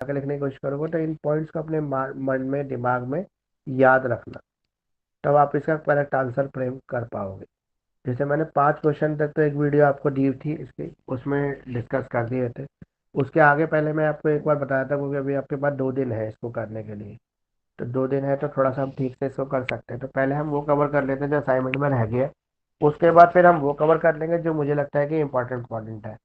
के लिखने की कोशिश करोगे तो इन पॉइंट्स को अपने मन में दिमाग में याद रखना, तब आप इसका करेक्ट आंसर फ्रेम कर पाओगे। जैसे मैंने 5 क्वेश्चन तक तो एक वीडियो आपको दी थी इसकी, उसमें डिस्कस कर दिए थे। उसके आगे पहले मैं आपको एक बार बताया था, क्योंकि अभी आपके पास 2 दिन है इसको करने के लिए। तो 2 दिन है तो थोड़ा सा हम ठीक से इसको कर सकते हैं। तो पहले हम वो कवर कर लेते हैं जो असाइनमेंट में रह गया, उसके बाद फिर हम वो कवर कर लेंगे जो मुझे लगता है कि इंपॉर्टेंट इंपॉर्टेंट है।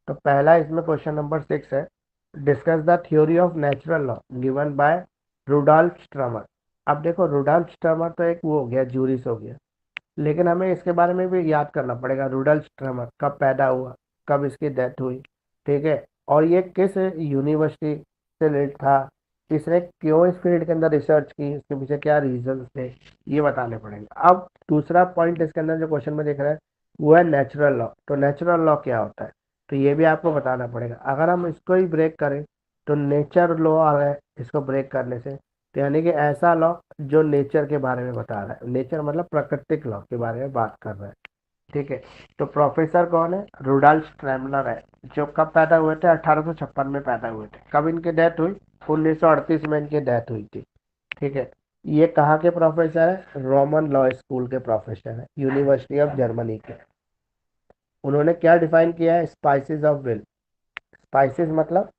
तो पहला इसमें क्वेश्चन नंबर 6 है, discuss the theory of natural law given by Rudolf Stammler. अब देखो, रुडॉल्फ स्टर्मर तो एक वो हो गया, ज्यूरिस हो गया, लेकिन हमें इसके बारे में भी याद करना पड़ेगा। रुडॉल्फ स्टर्मर कब पैदा हुआ, कब इसकी डेथ हुई, ठीक है, और ये किस यूनिवर्सिटी से रिलेटेड था, इसने क्यों इस फील्ड के अंदर रिसर्च की, इसके पीछे क्या रीजन थे, ये बताने पड़ेंगे। अब दूसरा पॉइंट इसके अंदर जो क्वेश्चन में दिख रहा है वो है नेचुरल लॉ। तो नेचुरल लॉ क्या होता है, तो ये भी आपको बताना पड़ेगा। अगर हम इसको ही ब्रेक करें तो नेचर लॉ आ रहा है इसको ब्रेक करने से, तो यानी कि ऐसा लॉ जो नेचर के बारे में बता रहा है, नेचर मतलब प्राकृतिक लॉ के बारे में बात कर रहा है, ठीक है। तो प्रोफेसर कौन है, रुडॉल्फ स्ट्रैमलर है, जो कब पैदा हुए थे, 1856 में पैदा हुए थे। कब इनकी डेथ हुई, 1938 में इनकी डेथ हुई थी, ठीक है। ये कहाँ के प्रोफेसर है, रोमन लॉ स्कूल के प्रोफेसर है, यूनिवर्सिटी ऑफ जर्मनी के। उन्होंने क्या डिफाइन किया है, स्पाइसेस ऑफ विल। स्पाइसेस मतलब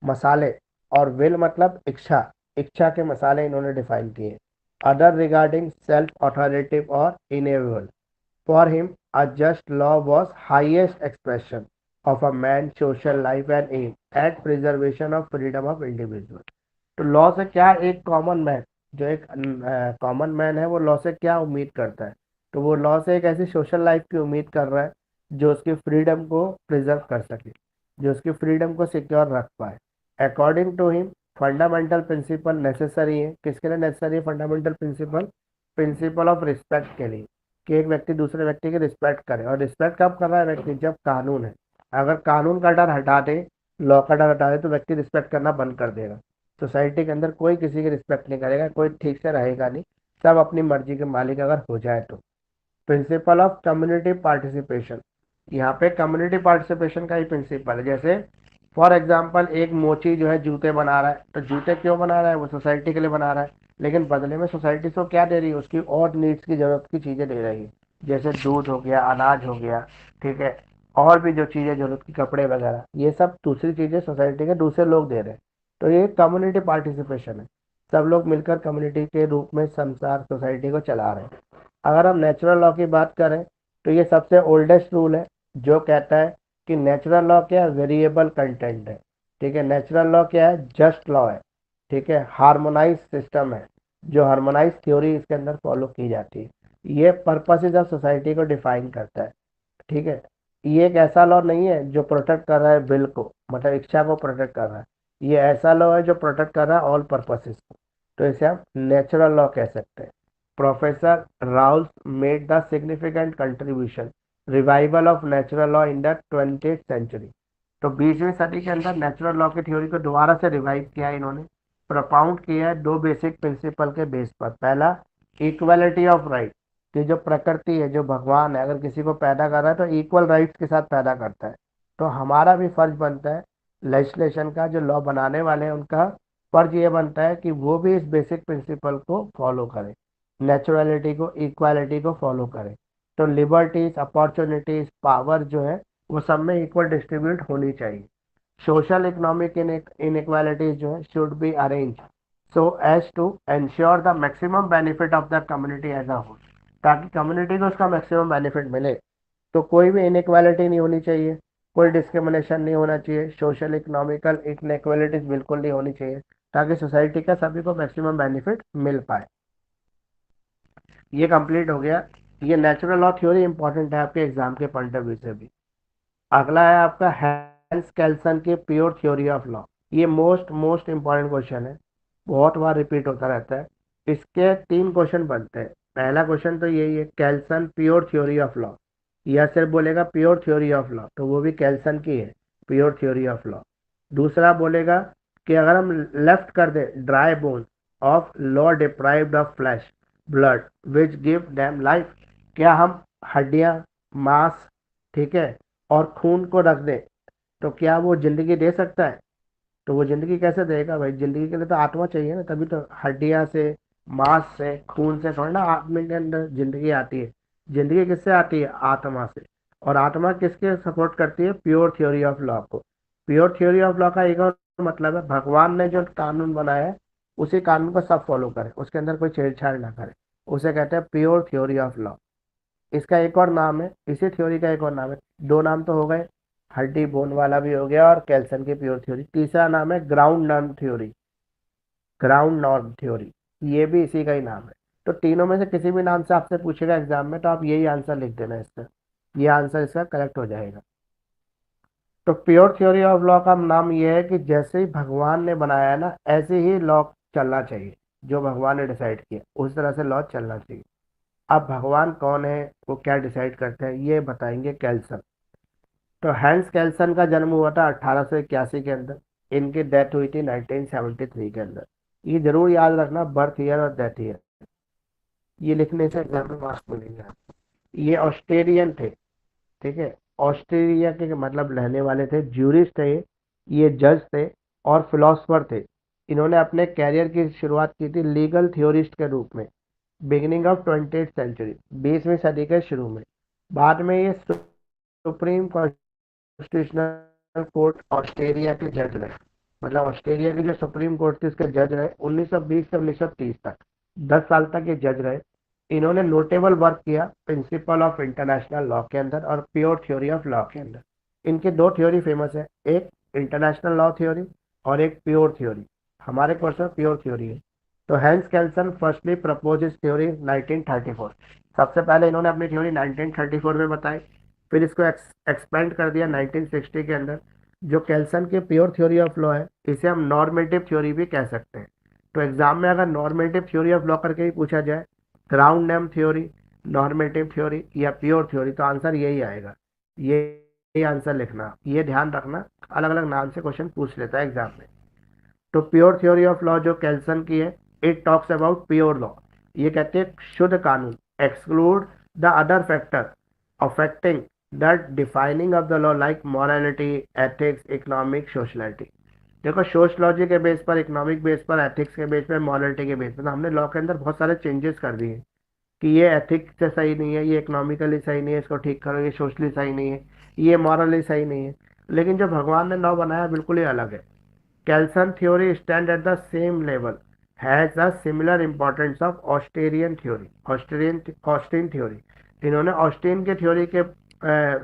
मसाले, और विल मतलब इच्छा, इच्छा के मसाले इन्होंने डिफाइन किए। अदर रिगार्डिंग सेल्फ ऑथोरेटिव और enable. For him a just law was highest expression of a man social life and aim at preservation of freedom of individual. तो लॉ से क्या एक कॉमन मैन, जो एक कॉमन मैन है, वो law से क्या उम्मीद करता है, तो वो लॉ से एक ऐसी सोशल लाइफ की उम्मीद कर रहा है जो उसकी फ्रीडम को प्रिजर्व कर सके, जो उसकी फ्रीडम को सिक्योर रख पाए। According to him fundamental principle necessary है, किसके लिए नेसेसरी है fundamental principle, principle of respect के लिए, कि एक व्यक्ति दूसरे व्यक्ति की रिस्पेक्ट करे। और रिस्पेक्ट कब कर रहा है व्यक्ति, जब कानून है। अगर कानून का डर हटा दे, लॉ का डर हटा दे, तो व्यक्ति रिस्पेक्ट करना बंद कर देगा। सोसाइटी के अंदर कोई किसी की रिस्पेक्ट नहीं करेगा, कोई ठीक से रहेगा नहीं, सब अपनी मर्जी के मालिक अगर हो जाए तो। प्रिंसिपल ऑफ कम्युनिटी पार्टिसिपेशन, यहाँ पे कम्युनिटी पार्टिसिपेशन का ही प्रिंसिपल है। जैसे फॉर एग्जाम्पल एक मोची जो है जूते बना रहा है, तो जूते क्यों बना रहा है, वो सोसाइटी के लिए बना रहा है, लेकिन बदले में सोसाइटी उसको क्या दे रही है, उसकी और नीड्स की जरूरत की चीजें दे रही है, जैसे दूध हो गया, अनाज हो गया, ठीक है, और भी जो चीजें जरूरत की, कपड़े वगैरह, ये सब दूसरी चीजें सोसाइटी के दूसरे लोग दे रहे हैं। तो ये कम्युनिटी पार्टिसिपेशन है, सब लोग मिलकर कम्युनिटी के रूप में संसार सोसाइटी को चला रहे हैं। अगर हम नेचुरल लॉ की बात करें तो ये सबसे ओल्डेस्ट रूल है, जो कहता है कि नेचुरल लॉ क्या है, वेरिएबल कंटेंट है, ठीक है। नेचुरल लॉ क्या है, जस्ट लॉ है, ठीक है, हार्मोनाइज सिस्टम है, जो हार्मोनाइज थ्योरी इसके अंदर फॉलो की जाती है। ये पर्पसेज ऑफ सोसाइटी को डिफाइन करता है, ठीक है। ये एक ऐसा लॉ नहीं है जो प्रोटेक्ट कर रहा है विल को, मतलब इच्छा को प्रोटेक्ट कर रहा है। ये ऐसा लॉ है जो प्रोटेक्ट कर रहा है ऑल पर्पसेस को, तो इसे हम नेचुरल लॉ कह सकते हैं। Professor Rawls made the significant contribution revival of natural law in the 20th century. तो 20वीं सदी के अंदर नेचुरल लॉ की थ्योरी को दोबारा से रिवाइव किया है इन्होंने, प्रोपाउंड किया है 2 बेसिक प्रिंसिपल के बेस पर। पहला, इक्वलिटी ऑफ राइट, कि जो प्रकृति है, जो भगवान है, अगर किसी को पैदा कर रहा है तो इक्वल राइट्स के साथ पैदा करता है। तो हमारा भी फर्ज बनता है, लेजिस्लेशन का, जो लॉ बनाने वाले हैं उनका फर्ज ये बनता है कि वो भी इस बेसिक प्रिंसिपल को फॉलो करें, नेचुरलिटी को, इक्वालिटी को फॉलो करें। तो लिबर्टीज, अपॉर्चुनिटीज, पावर जो है वो सब में इक्वल डिस्ट्रीब्यूट होनी चाहिए। सोशल इकोनॉमिक इनइक्वालिटीज जो है should be arrange so as to ensure the maximum benefit of the community as a whole, ताकि कम्युनिटी को उसका मैक्सिमम बेनिफिट मिले। तो कोई भी इनइक्वालिटी नहीं होनी चाहिए, कोई डिस्क्रिमिनेशन नहीं होना चाहिए, सोशल इकोनॉमिकल इनइक्वालिटीज बिल्कुल नहीं होनी चाहिए, ताकि सोसाइटी का सभी को मैक्सिमम बेनिफिट मिल पाए। ये कंप्लीट हो गया। ये नेचुरल लॉ थ्योरी इंपॉर्टेंट है आपके एग्जाम के पॉइंट ऑफ व्यू से भी। अगला है आपका हैंस कैल्सन की प्योर थ्योरी ऑफ लॉ। ये मोस्ट मोस्ट इंपॉर्टेंट क्वेश्चन है, बहुत बार रिपीट होता रहता है। इसके 3 क्वेश्चन बनते हैं। पहला क्वेश्चन तो यही है, Kelsen pure theory of law, या सिर्फ बोलेगा प्योर थ्योरी ऑफ लॉ तो वो भी कैल्सन की है, प्योर थ्योरी ऑफ लॉ। दूसरा बोलेगा कि अगर हम लेफ्ट कर दे dry bone of law deprived of flesh blood which give them life, क्या हम हड्डियां, मांस, ठीक है, और खून को रख दे तो क्या वो जिंदगी दे सकता है, तो वो जिंदगी कैसे देगा भाई? जिंदगी के लिए तो आत्मा चाहिए ना, तभी तो हड्डियां से, मांस से, खून से थोड़ा ना आदमी के अंदर जिंदगी आती है। जिंदगी किससे आती है? आत्मा से। और आत्मा किसके सपोर्ट करती है? प्योर थ्योरी ऑफ लॉ को। प्योर थ्योरी ऑफ लॉ का एक और मतलब है, भगवान ने जो कानून बनाया है उसी कानून को सब फॉलो करे, उसके अंदर कोई छेड़छाड़ ना करे, उसे कहते हैं प्योर थ्योरी ऑफ लॉ। इसका एक और नाम है, इसी थ्योरी का एक और नाम है, दो नाम तो हो गए, हड्डी बोन वाला भी हो गया और कैल्सन की प्योर थ्योरी। तीसरा नाम है ground norm theory. Ground norm theory, ये भी इसी का ही नाम है। तो तीनों में से किसी भी नाम से आपसे पूछेगा एग्जाम में, तो आप यही आंसर लिख देना इसका, ये आंसर इसका करेक्ट हो जाएगा। तो प्योर थ्योरी ऑफ लॉ का नाम ये है कि जैसे ही भगवान ने बनाया है ना, ऐसे ही लॉ चलना चाहिए, जो भगवान ने डिसाइड किया उस तरह से लॉ चलना चाहिए। अब भगवान कौन है, वो क्या डिसाइड करते हैं, ये बताएंगे कैल्सन। तो हैंस कैल्सन का जन्म हुआ था 1881 के अंदर। इनकी डेथ हुई थी 1973 के अंदर। ये जरूर याद रखना, बर्थ ईयर और डेथ ईयर, ये लिखने से एग्जाम में मार्क्स मिलेंगे। ये ऑस्ट्रेलियन थे, ठीक है, ऑस्ट्रेलिया के मतलब रहने वाले थे, ज्यूरिस्ट थे, ये जज थे और फिलोसफर थे। इन्होंने अपने कैरियर की शुरुआत की थी लीगल थ्योरिस्ट के रूप में, बिगिनिंग ऑफ 20th सेंचुरी, 20वीं सदी के शुरू में। बाद में ये सुप्रीम कॉन्स्टिट्यूशनल कोर्ट ऑस्ट्रेलिया के जज रहे, मतलब ऑस्ट्रेलिया की जो सुप्रीम कोर्ट थी उसके जज रहे 1920 से 1930 तक। 10 साल तक ये जज रहे। इन्होंने नोटेबल वर्क किया प्रिंसिपल ऑफ इंटरनेशनल लॉ के अंदर और प्योर थ्योरी ऑफ लॉ के अंदर। इनके दो थ्योरी फेमस है, एक इंटरनेशनल लॉ थ्योरी और एक प्योर थ्योरी। हमारे कोर्स में प्योर थ्योरी है। तो हैंस कैल्सन फर्स्टली प्रपोज इस थ्योरी 1934। सबसे पहले इन्होंने अपनी थ्योरी 1934 में बताई, फिर इसको एक्सपेंड कर दिया 1960 के अंदर। जो कैल्सन की प्योर थ्योरी ऑफ लॉ है, इसे हम नॉर्मेटिव थ्योरी भी कह सकते हैं। तो एग्जाम में अगर नॉर्मेटिव थ्योरी ऑफ लॉ करके ही पूछा जाए, ground name theory, normative theory या प्योर थ्योरी, तो आंसर यही आएगा। ये आंसर लिखना, ये ध्यान रखना, अलग अलग नाम से क्वेश्चन पूछ लेता है एग्जाम में। तो प्योर थ्योरी ऑफ लॉ जो कैल्सन की है, it talks about pure law. ये कहते हैं शुद्ध कानून, exclude the other factor affecting the defining of the law like morality, ethics, economic, sociality. देखो, सोशलॉजी के बेस पर, इकोनॉमिक बेस पर, एथिक्स के बेस पर, मॉरलिटी के बेस पर, तो हमने लॉ के अंदर बहुत सारे चेंजेस कर दिए कि ये एथिक्स से सही नहीं है, ये इकोनॉमिकली सही नहीं है, इसको ठीक करो, ये सोशली सही नहीं है, ये मॉरली सही नहीं है। लेकिन जो भगवान ने लॉ बनाया बिल्कुल ही अलग है। Kelson theory stand at the same level, has a similar importance of Austin theory. Austin theory, इन्होंने ऑस्टिन के थ्योरी के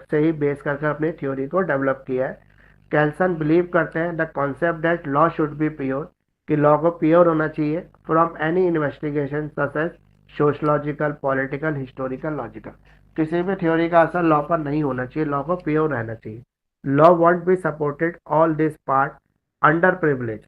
से ही बेस करके अपनी थ्योरी को डेवलप किया है। कैल्सन बिलीव करते हैं the concept that law should be pure, कि लॉ को प्योर होना चाहिए from any investigation such as sociological, political, historical, logical. किसी भी थ्योरी का असर लॉ पर नहीं होना चाहिए, लॉ को प्योर रहना चाहिए। Law want be supported all this part under privilege,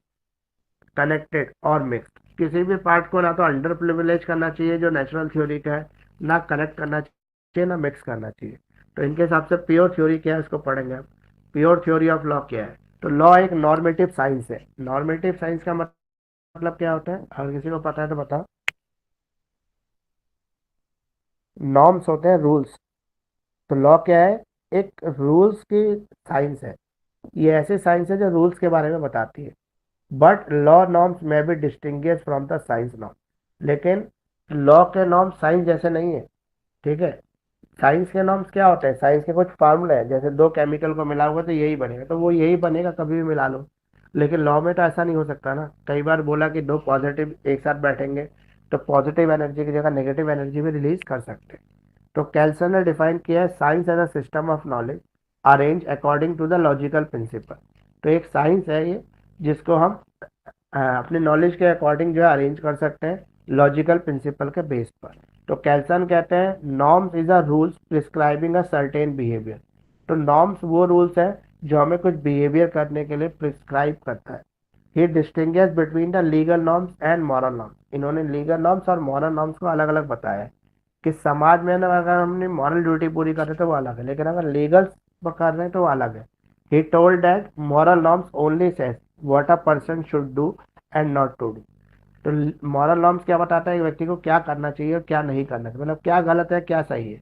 connected और मिक्स्ड। किसी भी पार्ट को ना तो अंडर प्रिविलेज करना चाहिए जो नेचुरल थ्योरी का है, ना कनेक्ट करना चाहिए, ना मिक्स करना चाहिए। तो इनके हिसाब से प्योर थ्योरी क्या है उसको पढ़ेंगे हम। प्योर थ्योरी ऑफ लॉ क्या है? तो लॉ एक नॉर्मेटिव साइंस है। नॉर्मेटिव साइंस का मतलब क्या होता है, अगर किसी को पता है तो बताओ। नॉर्म्स होते हैं रूल्स, तो लॉ क्या है? एक रूल्स की साइंस है। ये ऐसी साइंस है जो रूल्स के बारे में बताती है। बट लॉ नॉर्म्स में भी distinguish from the science norm, लेकिन लॉ के नॉर्म साइंस जैसे नहीं है, ठीक है। साइंस के नॉर्म्स क्या होते हैं? साइंस के कुछ फार्मूले हैं, जैसे दो केमिकल को मिला हुआ तो यही बनेगा, तो वो यही बनेगा, कभी भी मिला लो। लेकिन लॉ में तो ऐसा नहीं हो सकता ना। कई बार बोला कि दो पॉजिटिव एक साथ बैठेंगे तो पॉजिटिव एनर्जी की जगह नेगेटिव एनर्जी भी रिलीज कर सकते हैं। तो कैल्सन ने डिफाइन किया है science as a system of knowledge arrange according to the logical principle. तो एक साइंस है ये, जिसको हम अपने नॉलेज के अकॉर्डिंग जो है अरेंज कर सकते हैं लॉजिकल प्रिंसिपल के बेस पर। तो कैल्सन कहते हैं norms is a rules prescribing a certain behaviour. तो नॉर्म्स वो रूल्स है जो हमें कुछ बिहेवियर करने के लिए प्रिस्क्राइब करता है। He distinguish between the legal norms and moral norms. इन्होंने लीगल नॉर्म्स और मॉरल नॉर्म्स को अलग अलग बताया है कि समाज में ना अगर हमने मॉरल ड्यूटी पूरी कर रहे हैं तो वो अलग है, लेकिन अगर लीगल कर रहे हैं तो वो अलग है। He told that moral norms only says what a person should do and not to do. तो मॉरल नॉर्म्स क्या बताता है, एक व्यक्ति को क्या करना चाहिए और क्या नहीं करना चाहिए, मतलब क्या गलत है क्या सही है।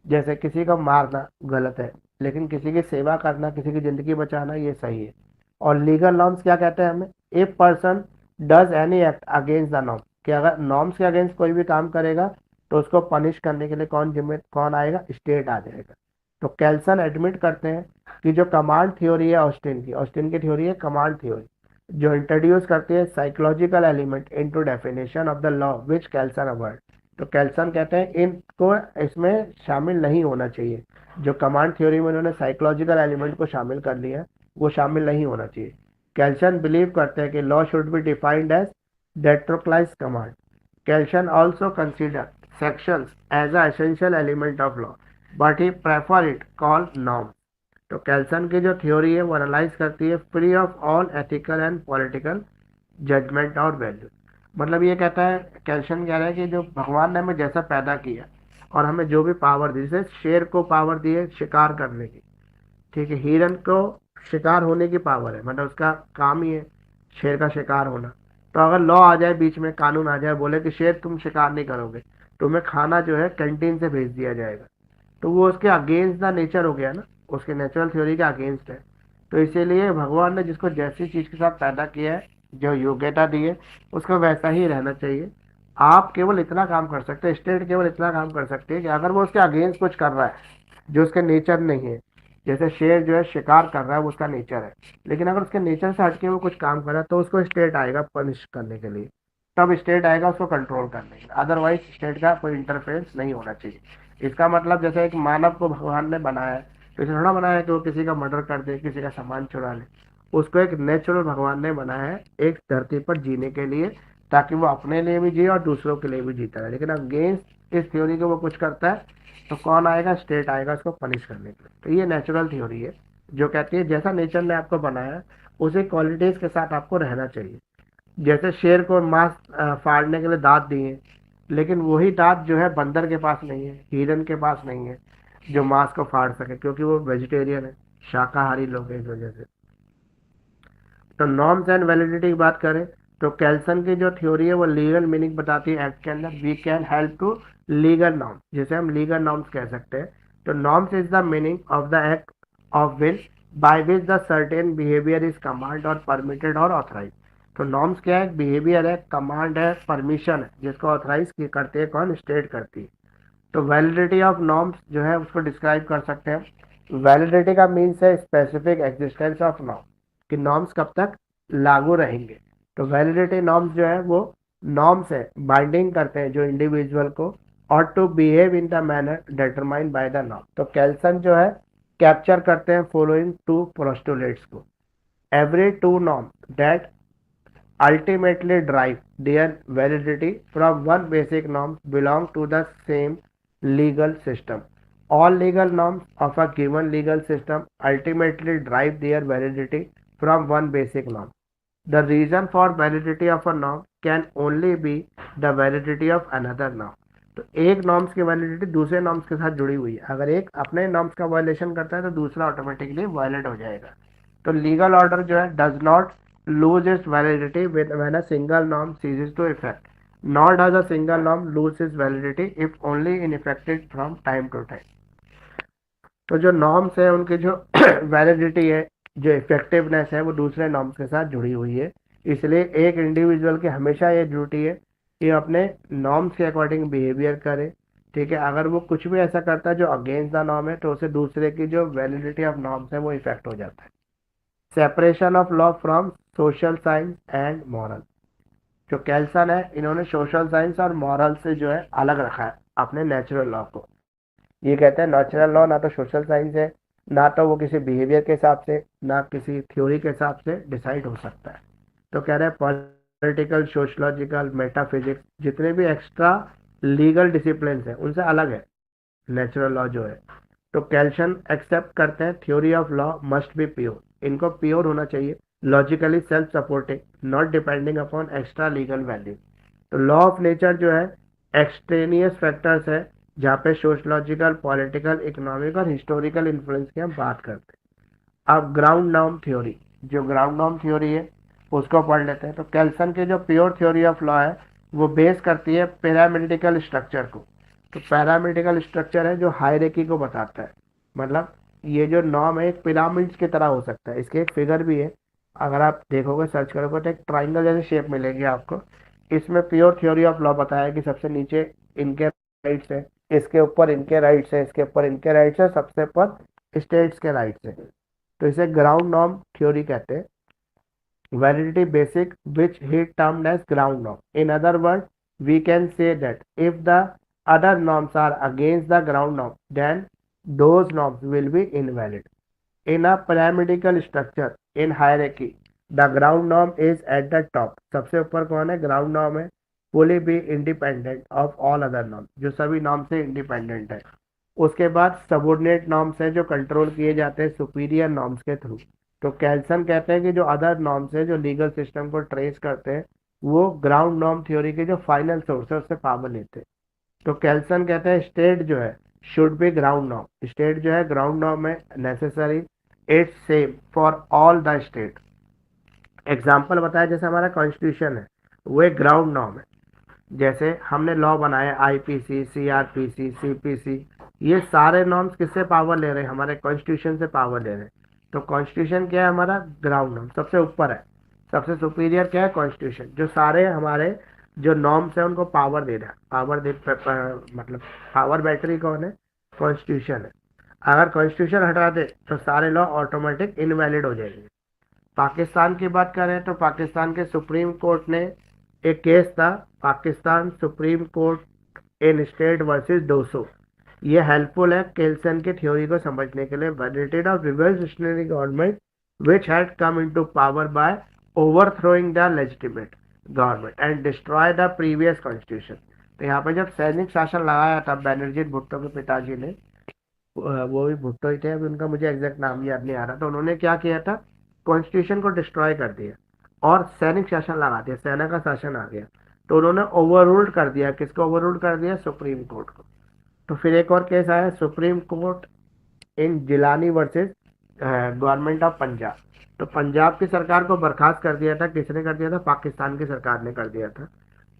जैसे किसी को मारना गलत है, लेकिन किसी की सेवा करना, किसी की जिंदगी बचाना, ये सही है। और लीगल नॉर्म्स क्या कहते हैं हमें, a person does any act against the norm, कि अगर नॉर्म्स के अगेंस्ट कोई भी काम करेगा तो उसको पनिश करने के लिए कौन आएगा, स्टेट आ जाएगा। तो कैल्सन एडमिट करते हैं कि जो कमांड थ्योरी है ऑस्टिन की थ्योरी है कमांड थ्योरी, जो इंट्रोड्यूस करती है psychological element into definition of the law which Kelsen avoid. तो कैल्सन कहते हैं इनको इसमें शामिल नहीं होना चाहिए, जो कमांड थ्योरी में उन्होंने साइकोलॉजिकल एलिमेंट को शामिल कर लिया है वो शामिल नहीं होना चाहिए। कैल्सन बिलीव करते हैं कि law should be defined as depsychologised command. Kelsen also consider sections as a essential element of law, but he prefer it called norm। तो कैल्सन की जो थ्योरी है वो एनालाइज करती है free of all ethical and political judgement और value. मतलब ये कहता है, कैल्सन कह रहा है कि जो भगवान ने हमें जैसा पैदा किया और हमें जो भी पावर दी, जैसे शेर को पावर दी है शिकार करने की, ठीक है, हिरन को शिकार होने की पावर है, मतलब उसका काम ही है शेर का शिकार होना। तो अगर लॉ आ जाए बीच में, कानून आ जाए, बोले कि शेर तुम शिकार नहीं करोगे, तुम्हें खाना जो है कैंटीन से भेज दिया जाएगा, तो वो उसके अगेंस्ट द नेचर हो गया ना, उसके नेचुरल थ्योरी के अगेंस्ट है। तो इसीलिए भगवान ने जिसको जैसी चीज के साथ पैदा किया है, जो योग्यता दी है, उसको वैसा ही रहना चाहिए। आप केवल इतना काम कर सकते हैं, स्टेट केवल इतना काम कर सकती है कि अगर वो उसके अगेंस्ट कुछ कर रहा है जो उसके नेचर नहीं है, जैसे शेर जो है शिकार कर रहा है वो उसका नेचर है, लेकिन अगर उसके नेचर से हटके वो कुछ काम कर रहा है तो उसको स्टेट आएगा पनिश करने के लिए, तब स्टेट आएगा उसको कंट्रोल करने के लिए, अदरवाइज स्टेट का कोई इंटरफेरेंस नहीं होना चाहिए। इसका मतलब जैसे एक मानव को भगवान ने बनाया है, तो इसे थोड़ा बनाया है कि वो किसी का मर्डर कर दे, किसी का सामान चुरा ले। उसको एक नेचुरल भगवान ने बनाया है एक धरती पर जीने के लिए, ताकि वो अपने लिए भी जिए और दूसरों के लिए भी जीता रहे। लेकिन अगेंस्ट इस थ्योरी को वो कुछ करता है तो कौन आएगा, स्टेट आएगा उसको पनिश करने के लिए। तो ये नेचुरल थ्योरी है जो कहती है जैसा नेचर ने आपको बनाया है उसी क्वालिटीज के साथ आपको रहना चाहिए। जैसे शेर को मांस फाड़ने के लिए दांत दिए, लेकिन वही दांत जो है बंदर के पास नहीं है, हिरन के पास नहीं है जो मांस को फाड़ सके, क्योंकि वो वेजिटेरियन है, शाकाहारी लोग हैं इस वजह से। तो नॉर्म्स एंड वैलिडिटी की बात करें तो कैल्सन की जो थ्योरी है वो लीगल मीनिंग बताती है एक्ट के अंदर। We can help to legal norms, जिसे हम लीगल नॉर्म्स कह सकते हैं। तो norms is the meaning of the act of will by which the certain behaviour is command or permitted or authorise. तो नॉर्म्स क्या है, बिहेवियर है, कमांड है, परमिशन है, जिसको ऑथराइज करते हैं कौन, स्टेट करती है। तो वैलिडिटी ऑफ नॉर्म्स जो है उसको डिस्क्राइब कर सकते हैं। वैलिडिटी का मीन्स है स्पेसिफिक एग्जिस्टेंस ऑफ नॉर्म, कि नॉर्म्स कब तक लागू रहेंगे। तो वैलिडिटी नॉर्म्स जो है वो नॉर्म्स है बाइंडिंग करते हैं जो इंडिविजुअल को, ought to behave in the manner determined by the norm. तो कैल्सन जो है कैप्चर करते हैं फॉलोइंग टू पोस्टुलेट्स को। Every to norm that ultimately derive their validity from one basic norm belong to the same legal system. All legal norms of a given legal system ultimately derive their validity from one basic norm. The reason for validity of a norm can only be the validity of another norm. तो एक norms की validity दूसरे norms के साथ जुड़ी हुई है, अगर एक अपने नॉर्म्स का वायलेशन करता है तो दूसरा ऑटोमेटिकली वायलेट हो जाएगा। तो लीगल ऑर्डर जो है does not lose its validity when a single norm ceases to effect, nor does a single norm lose its validity if only ineffective from time to time। तो जो norms है उनकी जो वैलिडिटी है, जो effectiveness है, वो दूसरे नॉर्म्स के साथ जुड़ी हुई है। इसलिए एक इंडिविजुअल की हमेशा ये ड्यूटी है कि अपने नॉर्म्स के अकॉर्डिंग बिहेवियर करे, ठीक है। अगर वो कुछ भी ऐसा करता है जो अगेंस्ट द नॉर्म है तो उसे दूसरे की जो वैलिडिटी ऑफ नॉर्म्स है वो इफेक्ट हो जाता है। Separation of law from social science and moral. जो कैल्सन है इन्होंने सोशल साइंस और मॉरल से जो है अलग रखा है अपने नेचुरल लॉ को। ये कहते हैं नेचुरल लॉ ना तो सोशल साइंस है, ना तो वो किसी बिहेवियर के हिसाब से, ना किसी थ्योरी के हिसाब से डिसाइड हो सकता है। तो कह रहे हैं पॉलिटिकल, सोशलॉजिकल, मेटाफिजिक्स, जितने भी एक्स्ट्रा लीगल डिसिप्लिन है उनसे अलग है नेचुरल लॉ जो है। तो कैल्सन एक्सेप्ट करते हैं theory of law must be pure, इनको प्योर होना चाहिए, logically self supporting, not depending upon extra legal value. तो लॉ ऑफ नेचर जो है एक्सट्रेनियस फैक्टर्स है, जहाँ पे सोशलॉजिकल, पॉलिटिकल, इकोनॉमिक और हिस्टोरिकल इन्फ्लुएंस की हम बात करते हैं। अब ग्राउंड नॉर्म थ्योरी, जो ग्राउंड नॉर्म थ्योरी है उसको पढ़ लेते हैं। तो कैल्सन की जो प्योर थ्योरी ऑफ लॉ है वो बेस करती है पिरामिडिकल स्ट्रक्चर को। तो पिरामिडिकल स्ट्रक्चर है जो हायरार्की को बताता है, मतलब ये जो नॉर्म है एक पिरामिड्स की तरह हो सकता है। इसके एक फिगर भी है अगर आप देखोगे सर्च करोगे तो एक ट्राइंगल जैसी शेप मिलेगी आपको। इसमें प्योर थ्योरी ऑफ लॉ बताया कि सबसे नीचे इनके राइट्स है, इसके ऊपर इनके राइट्स है, इसके ऊपर इनके राइट्स है, सबसे ऊपर स्टेट्स के राइट्स है। तो इसे ग्राउंड नॉर्म थ्योरी कहते हैं। validity basic which he termed as ground norm. In other words, we can say that if the other norms are against the ground norm, then those norms will be invalid. In a pyramidal structure in hierarchy, the ground norm is at the top. सबसे ऊपर कौन है? ground norm है। fully be independent of all other norms, जो सभी norm से independent है। उसके बाद सबोर्डिनेट नॉर्म्स हैं जो कंट्रोल किए जाते हैं सुपीरियर नॉर्म्स के थ्रू। तो कैल्सन कहते हैं कि जो अदर नॉर्म्स है जो लीगल सिस्टम को ट्रेस करते हैं वो ग्राउंड नॉर्म थ्योरी के जो फाइनल सोर्स है उससे पावर लेते हैं। तो कैल्सन कहते हैं स्टेट जो है should B ground norm, state जो है ग्राउंड नॉर्म है necessary, it's same for all the state. Example बताया जैसे हमारा कॉन्स्टिट्यूशन है वो एक ग्राउंड नॉर्म है। जैसे हमने लॉ बनाए आईपीसी, सीआरपीसी, सीपीसी, ये सारे नॉर्म्स किससे पावर ले रहे हैं? हमारे कॉन्स्टिट्यूशन से पावर ले रहे हैं। तो कॉन्स्टिट्यूशन क्या है? हमारा ग्राउंड नॉर्म सबसे ऊपर है, सबसे सुपीरियर क्या है? कॉन्स्टिट्यूशन। जो सारे हमारे जो नॉर्म्स है उनको पावर दे रहा है, मतलब पावर बैटरी कौन है? कॉन्स्टिट्यूशन है। अगर कॉन्स्टिट्यूशन हटा दे तो सारे लॉ ऑटोमेटिक इनवैलिड हो जाएंगे। पाकिस्तान की बात करें तो पाकिस्तान के सुप्रीम कोर्ट ने एक केस था पाकिस्तान सुप्रीम कोर्ट इन स्टेट वर्सेस 200। ये हेल्पफुल है केल्सन की थ्योरी को समझने के लिए। Validity of revolutionary government which had come into power bye ओवरथ्रोइंग the legitimate government and destroy the previous constitution. तो यहाँ पे जब सैनिक शासन लगाया था बेनर्जी भुट्टो के पिताजी ने, वो भी भुट्टो ही थे, अभी उनका मुझे एग्जैक्ट नाम याद नहीं आ रहा, तो उन्होंने क्या किया था? कॉन्स्टिट्यूशन को डिस्ट्रॉय कर दिया और सैनिक शासन लगा दिया, सेना का शासन आ गया। तो उन्होंने ओवररूल्ड कर दिया, किसको ओवररूल्ड कर दिया? सुप्रीम कोर्ट को। तो फिर एक और केस आया supreme court in Jilani versus government of Punjab. तो पंजाब की सरकार को बर्खास्त कर दिया था, किसने कर दिया था? पाकिस्तान की सरकार ने कर दिया था।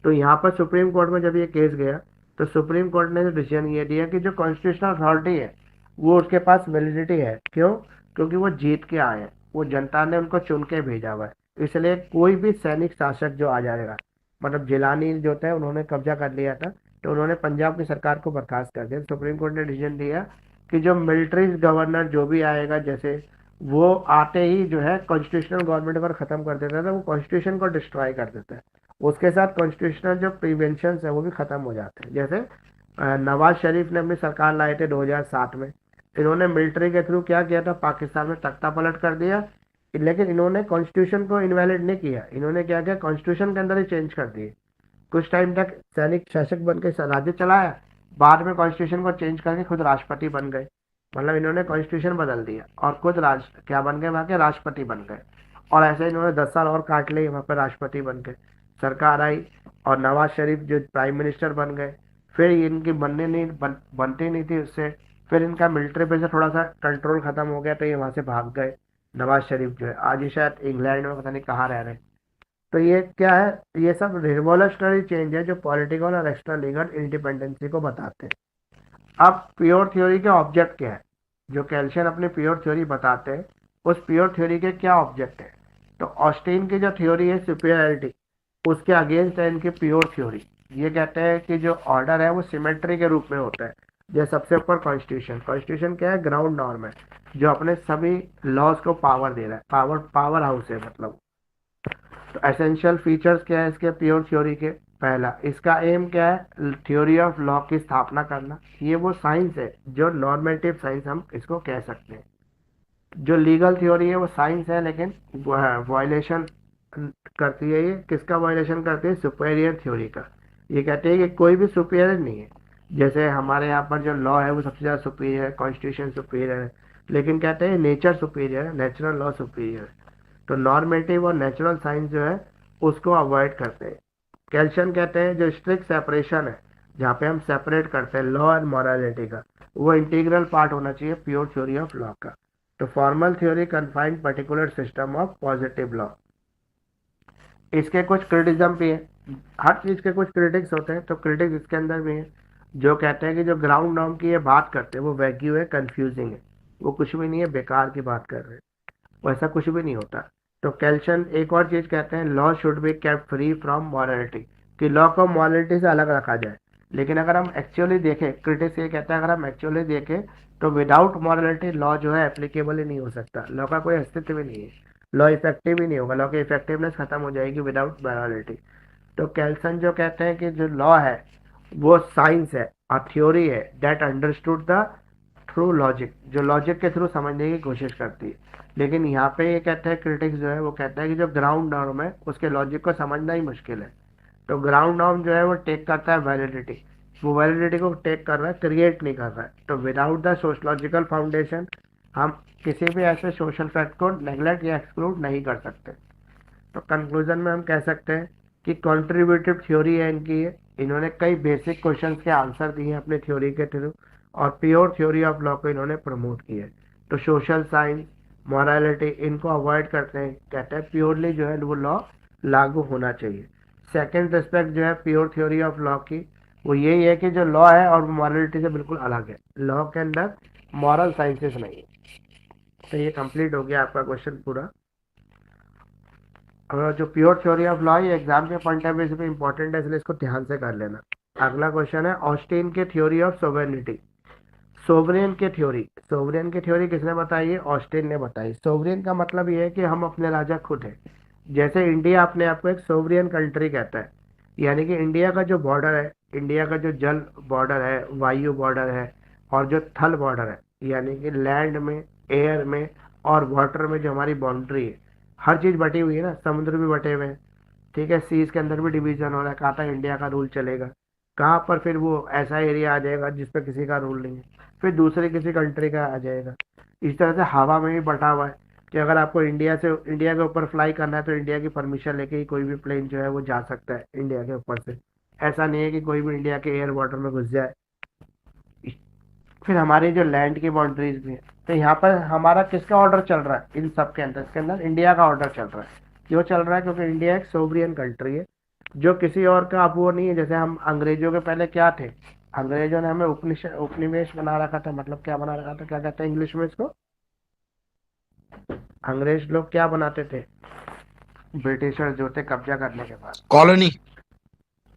तो यहाँ पर सुप्रीम कोर्ट में जब ये केस गया तो सुप्रीम कोर्ट ने डिसीजन ये दिया कि जो कॉन्स्टिट्यूशनल अथॉरिटी है वो उसके पास वैलिडिटी है। क्यों? क्योंकि वो जीत के आए हैं, वो जनता ने उनको चुन के भेजा हुआ है। इसलिए कोई भी सैनिक शासक जो आ जाएगा, मतलब जिलानी जो थे उन्होंने कब्जा कर लिया था, तो उन्होंने पंजाब की सरकार को बर्खास्त कर दिया। सुप्रीम कोर्ट ने डिसीजन दिया कि जो मिलिट्री गवर्नर जो भी आएगा, जैसे वो आते ही जो है कॉन्स्टिट्यूशनल गवर्नमेंट पर ख़त्म कर देता था, वो कॉन्स्टिट्यूशन को डिस्ट्रॉय कर देता है। उसके साथ कॉन्स्टिट्यूशनल जो प्रिवेंशन है वो भी ख़त्म हो जाते हैं। जैसे नवाज शरीफ ने अपनी सरकार लाए थे 2007 में, इन्होंने मिलिट्री के थ्रू क्या किया था? पाकिस्तान में तख्ता पलट कर दिया, लेकिन इन्होंने कॉन्स्टिट्यूशन को इनवैलिड नहीं किया। इन्होंने क्या किया? कॉन्स्टिट्यूशन के अंदर ही चेंज कर दिए। कुछ टाइम तक सैनिक शासक बन के राज्य चलाया, बाद में कॉन्स्टिट्यूशन को चेंज करके खुद राष्ट्रपति बन गए। मतलब इन्होंने कॉन्स्टिट्यूशन बदल दिया और खुद क्या बन गए? वहाँ के राष्ट्रपति बन गए। और ऐसे इन्होंने 10 साल और काट लिए, वहाँ पर राष्ट्रपति बन गए। सरकार आई और नवाज शरीफ जो प्राइम मिनिस्टर बन गए। फिर इनकी बनती नहीं थी उससे, फिर इनका मिलिट्री पे से थोड़ा सा कंट्रोल खत्म हो गया तो ये वहाँ से भाग गए। नवाज शरीफ जो है आज ये शायद इंग्लैंड में पता नहीं कहाँ रह रहे हैं। तो ये क्या है? ये सब रिवोल्यूशनरी चेंज है जो पॉलिटिकल और एक्स्ट्रा लीगल इंडिपेंडेंसी को बताते हैं। अब प्योर थ्योरी के ऑब्जेक्ट क्या है? जो कैल्शियन अपनी प्योर थ्योरी बताते हैं उस प्योर थ्योरी के क्या ऑब्जेक्ट है? तो ऑस्टीन की जो थ्योरी है सुपीरियरिटी, उसके अगेंस्ट है इनकी प्योर थ्योरी। ये कहते हैं कि जो ऑर्डर है वो सिमेट्री के रूप में होता है। जैसे सबसे ऊपर कॉन्स्टिट्यूशन, कॉन्स्टिट्यूशन क्या है? ग्राउंड नॉर्म है जो अपने सभी लॉज को पावर दे रहा है, पावर हाउस है मतलब। तो एसेंशियल फीचर्स क्या है इसके प्योर थ्योरी के? पहला, इसका एम क्या है? थ्योरी ऑफ लॉ की स्थापना करना। ये वो साइंस है जो नॉर्मेटिव साइंस हम इसको कह सकते हैं। जो लीगल थ्योरी है वो साइंस है लेकिन वायलेशन करती है। ये किसका वायलेशन करती है? सुपेरियर थ्योरी का। ये कहते हैं कि कोई भी सुपेरियर नहीं है। जैसे हमारे यहाँ पर जो लॉ है वो सबसे ज़्यादा सुपीरियर है, कॉन्स्टिट्यूशन सुपीरियर है, लेकिन कहते हैं नेचर सुपीरियर है, नेचुरल लॉ सुपीरियर है। तो नॉर्मेटिव और नेचुरल साइंस जो है उसको अवॉइड करते हैं। कैल्शियन कहते हैं जो स्ट्रिक्ट सेपरेशन है, जहाँ पे हम सेपरेट करते हैं लॉ एंड मॉरलिटी का, वो इंटीग्रल पार्ट होना चाहिए प्योर थ्योरी ऑफ लॉ का। तो formal theory confined particular system of positive law. इसके कुछ क्रिटिज्म भी है, हर चीज़ के कुछ क्रिटिक्स होते हैं, तो क्रिटिक्स इसके अंदर भी है जो कहते हैं कि जो ग्राउंड नॉर्म की ये बात करते हैं वो वैग्यू है, कंफ्यूजिंग है, वो कुछ भी नहीं है, बेकार की बात कर रहे हैं, वैसा कुछ भी नहीं होता। तो कैल्शन एक और चीज कहते हैं, law should be kept free from morality, कि लॉ को मॉरलिटी से अलग रखा जाए। लेकिन अगर हम एक्चुअली देखें, क्रिटिक्स ये कहता है अगर हम एक्चुअली देखें तो विदाउट मॉरलिटी लॉ जो है एप्लीकेबल ही नहीं हो सकता, लॉ का कोई अस्तित्व ही नहीं है, लॉ इफेक्टिव ही नहीं होगा, लॉ की इफेक्टिवनेस खत्म हो जाएगी विदाउट मॉरलिटी। तो कैल्सन जो कहते हैं कि जो लॉ है वो साइंस है और थ्योरी है that understood the through logic, जो लॉजिक के थ्रू समझने की कोशिश करती है। लेकिन यहाँ पे ये कहते हैं क्रिटिक्स जो है वो कहता है कि जो ग्राउंड नॉर्म है उसके लॉजिक को समझना ही मुश्किल है। तो ग्राउंड नॉर्म जो है वो टेक करता है वैलिडिटी, वो वैलिडिटी को टेक कर रहा है, क्रिएट नहीं कर रहा है। तो विदाउट द सोशलॉजिकल फाउंडेशन हम किसी भी ऐसे सोशल फैक्ट को नेग्लेक्ट या एक्सक्लूड नहीं कर सकते। तो कंक्लूजन में हम कह सकते हैं कि कॉन्ट्रीब्यूटिव थ्योरी है इनकी ये, इन्होंने कई बेसिक क्वेश्चंस के आंसर दिए हैं अपने थ्योरी के थ्रू, और प्योर थ्योरी ऑफ लॉ को इन्होंने प्रमोट किया है। तो सोशल साइंस, मॉरलिटी इनको अवॉइड करते हैं, कहते हैं प्योरली जो है वो लॉ लागू होना चाहिए। सेकेंड रिस्पेक्ट जो है प्योर थ्योरी ऑफ लॉ की वो यही है कि जो लॉ है और वो मॉरलिटी से बिल्कुल अलग है, लॉ के अंदर मॉरल साइंसेस नहीं है। तो ये कंप्लीट हो गया आपका क्वेश्चन पूरा। और जो प्योर थ्योरी ऑफ लॉ ये एग्जाम के पॉइंट ऑफ व्यू से भी इंपॉर्टेंट है, इसलिए इसको ध्यान से कर लेना। अगला क्वेश्चन है ऑस्टिन के थ्योरी ऑफ सोवेरेनिटी। सोवरेन की थ्योरी, सोवरेन की थ्योरी किसने बताई है? ऑस्टिन ने बताई। सोवरेन का मतलब ये है कि हम अपने राजा खुद हैं। जैसे इंडिया अपने आप को एक सोवरेन कंट्री कहता है, यानी कि इंडिया का जो बॉर्डर है, इंडिया का जो जल बॉर्डर है, वायु बॉर्डर है और जो थल बॉर्डर है, यानी कि लैंड में, एयर में और वाटर में जो हमारी बाउंड्री है, हर चीज़ बटी हुई है ना, समुद्र भी बटे हुए हैं, ठीक है, सीज के अंदर भी डिवीजन हो रहा है, कहाँ तक इंडिया का रूल चलेगा, कहाँ पर फिर वो ऐसा एरिया आ जाएगा जिस पर किसी का रूल नहीं है, फिर दूसरे किसी कंट्री का आ जाएगा। इस तरह से हवा में भी बटा हुआ है कि अगर आपको इंडिया के ऊपर फ्लाई करना है तो इंडिया की परमिशन लेके ही कोई भी प्लेन जो है वो जा सकता है इंडिया के ऊपर से। ऐसा नहीं है कि कोई भी इंडिया के एयर वाटर में घुस जाए। फिर हमारी जो लैंड की बाउंड्रीज भी है, तो यहाँ पर हमारा किसका ऑर्डर चल रहा है इन सब के अंदर? इसके अंदर इंडिया का ऑर्डर चल रहा है। क्यों चल रहा है? क्योंकि इंडिया एक सोवरियन कंट्री है जो किसी और का अब वो नहीं है। जैसे हम अंग्रेजों के पहले क्या थे, अंग्रेजों ने हमें उपनिवेश बना रखा था, मतलब क्या बना रखा था, क्या कहते हैं इंग्लिश में इसको, अंग्रेज लोग क्या बनाते थे ब्रिटिशर जो थे कब्जा करने के बाद? कॉलोनी,